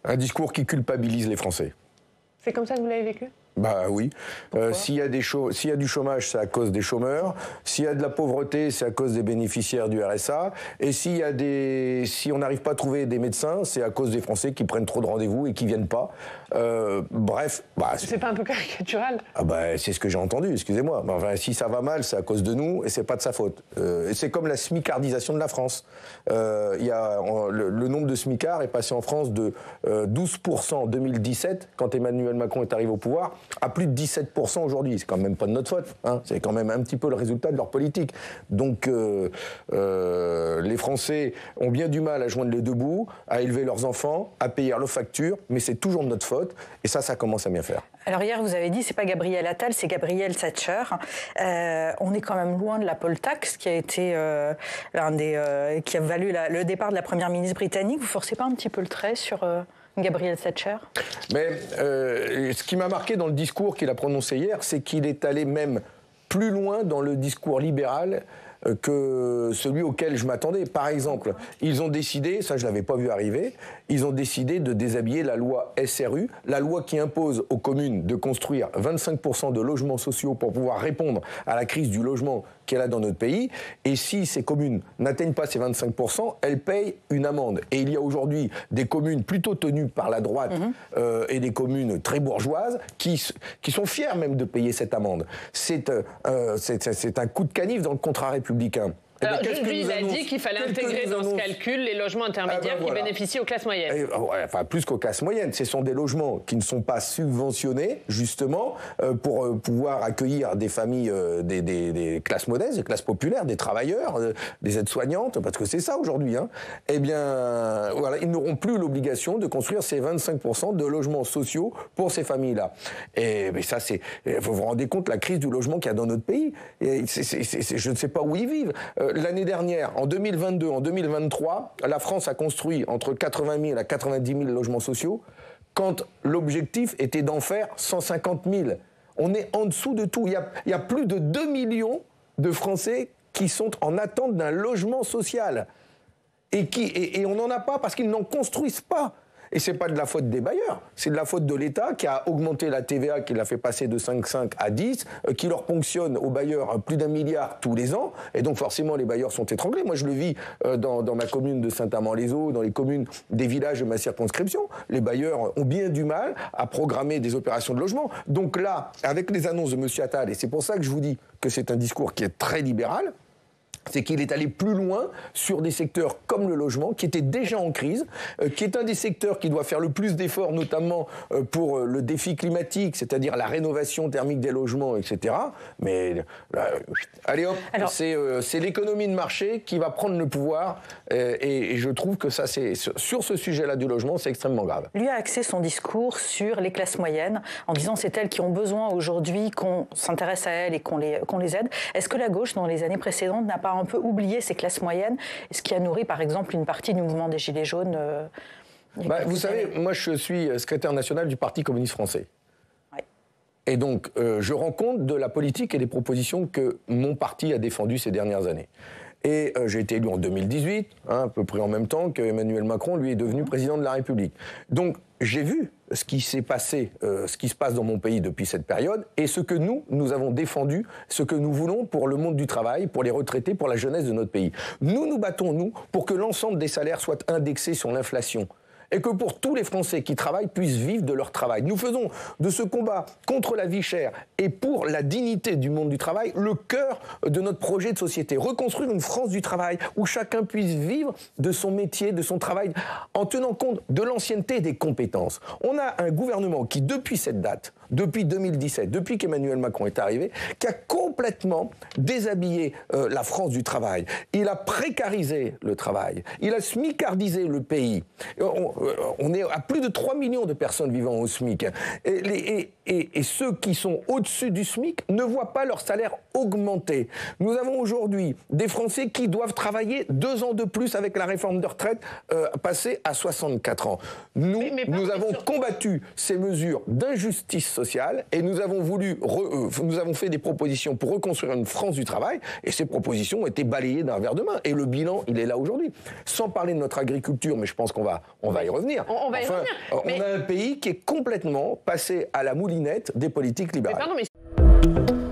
Un discours qui culpabilise les Français. C'est comme ça que vous l'avez vécu ? Bah oui. S'il y a du chômage, c'est à cause des chômeurs. S'il y a de la pauvreté, c'est à cause des bénéficiaires du RSA. Et si on n'arrive pas à trouver des médecins, c'est à cause des Français qui prennent trop de rendez-vous et qui viennent pas. Bref. C'est pas un peu caricatural ? Ah bah, c'est ce que j'ai entendu, excusez-moi. Enfin, si ça va mal, c'est à cause de nous et c'est pas de sa faute. Et c'est comme la smicardisation de la France. Le nombre de smicards est passé en France de 12% en 2017, quand Emmanuel Macron est arrivé au pouvoir, à plus de 17% aujourd'hui. C'est quand même pas de notre faute, hein. C'est quand même un petit peu le résultat de leur politique. Donc les Français ont bien du mal à joindre les deux bouts, à élever leurs enfants, à payer leurs factures, mais c'est toujours de notre faute, et ça commence à bien faire. Alors hier, vous avez dit, c'est pas Gabriel Attal, c'est Gabriel Thatcher. On est quand même loin de la poll tax, qui a été qui a valu le départ de la première ministre britannique. Vous forcez pas un petit peu le trait sur Gabriel Thatcher ? Mais ce qui m'a marqué dans le discours qu'il a prononcé hier, c'est qu'il est allé même plus loin dans le discours libéral que celui auquel je m'attendais. Par exemple, ils ont décidé, ça je ne l'avais pas vu arriver, ils ont décidé de déshabiller la loi SRU, la loi qui impose aux communes de construire 25% de logements sociaux pour pouvoir répondre à la crise du logement qu'elle a dans notre pays. Et si ces communes n'atteignent pas ces 25%, elles payent une amende. Et il y a aujourd'hui des communes plutôt tenues par la droite et des communes très bourgeoises qui sont fières même de payer cette amende. C'est un coup de canif dans le contrat républicain. Alors, lui, il a dit qu'il fallait intégrer dans ce calcul les logements intermédiaires qui bénéficient aux classes moyennes. Enfin, plus qu'aux classes moyennes. Ce sont des logements qui ne sont pas subventionnés, justement, pour pouvoir accueillir des familles, des classes modestes, des classes populaires, des travailleurs, des aides-soignantes, parce que c'est ça aujourd'hui. Hein. Eh bien, voilà, ils n'auront plus l'obligation de construire ces 25% de logements sociaux pour ces familles-là. Et mais ça, vous vous rendez compte la crise du logement qu'il y a dans notre pays. Et je ne sais pas où ils vivent. L'année dernière, en 2022, en 2023, la France a construit entre 80 000 à 90 000 logements sociaux, quand l'objectif était d'en faire 150 000. On est en dessous de tout. Il y a plus de 2 millions de Français qui sont en attente d'un logement social. Et on n'en a pas parce qu'ils n'en construisent pas. Et c'est pas de la faute des bailleurs, c'est de la faute de l'État qui a augmenté la TVA, qui l'a fait passer de 5,5 à 10, qui leur ponctionne aux bailleurs plus d'1 milliard tous les ans. Et donc forcément, les bailleurs sont étranglés. Moi, je le vis dans ma commune de Saint-Amand-les-Eaux, dans les communes des villages de ma circonscription. Les bailleurs ont bien du mal à programmer des opérations de logement. Donc là, avec les annonces de M. Attal, et c'est pour ça que je vous dis que c'est un discours qui est très libéral, c'est qu'il est allé plus loin sur des secteurs comme le logement, qui était déjà en crise, qui est un des secteurs qui doit faire le plus d'efforts, notamment pour le défi climatique, c'est-à-dire la rénovation thermique des logements, etc. Mais allez hop, c'est l'économie de marché qui va prendre le pouvoir, et je trouve que ça, sur ce sujet-là du logement, c'est extrêmement grave. Lui a axé son discours sur les classes moyennes, en disant c'est elles qui ont besoin aujourd'hui qu'on s'intéresse à elles et qu'on les aide. Est-ce que la gauche, dans les années précédentes, n'a pas un peu oublié ces classes moyennes, ce qui a nourri par exemple une partie du mouvement des Gilets jaunes vous savez, moi je suis secrétaire national du Parti communiste français. Ouais. Et donc je rends compte de la politique et des propositions que mon parti a défendues ces dernières années. Et j'ai été élu en 2018, à peu près en même temps qu'Emmanuel Macron, lui, est devenu président de la République. Donc j'ai vu ce qui s'est passé, ce qui se passe dans mon pays depuis cette période, et ce que nous avons défendu, ce que nous voulons pour le monde du travail, pour les retraités, pour la jeunesse de notre pays. Nous battons, pour que l'ensemble des salaires soient indexés sur l'inflation. Et que pour tous les Français qui travaillent puissent vivre de leur travail. Nous faisons de ce combat contre la vie chère et pour la dignité du monde du travail le cœur de notre projet de société. Reconstruire une France du travail où chacun puisse vivre de son métier, de son travail, en tenant compte de l'ancienneté et des compétences. On a un gouvernement qui, depuis cette date, depuis 2017, depuis qu'Emmanuel Macron est arrivé, qui a complètement déshabillé la France du travail. Il a précarisé le travail. Il a smicardisé le pays. On est à plus de 3 millions de personnes vivant au SMIC. Et ceux qui sont au-dessus du SMIC ne voient pas leur salaire augmenter. Nous avons aujourd'hui des Français qui doivent travailler 2 ans de plus avec la réforme de retraite passée à 64 ans. Nous avons combattu ces mesures d'injustice sociale et nous avons fait des propositions pour reconstruire une France du travail et ces propositions ont été balayées d'un revers de main. Et le bilan, il est là aujourd'hui. Sans parler de notre agriculture, mais je pense qu'on va y revenir. On va y revenir. On a un pays qui est complètement passé à la moulinette des politiques libérales. Mais pardon, mais...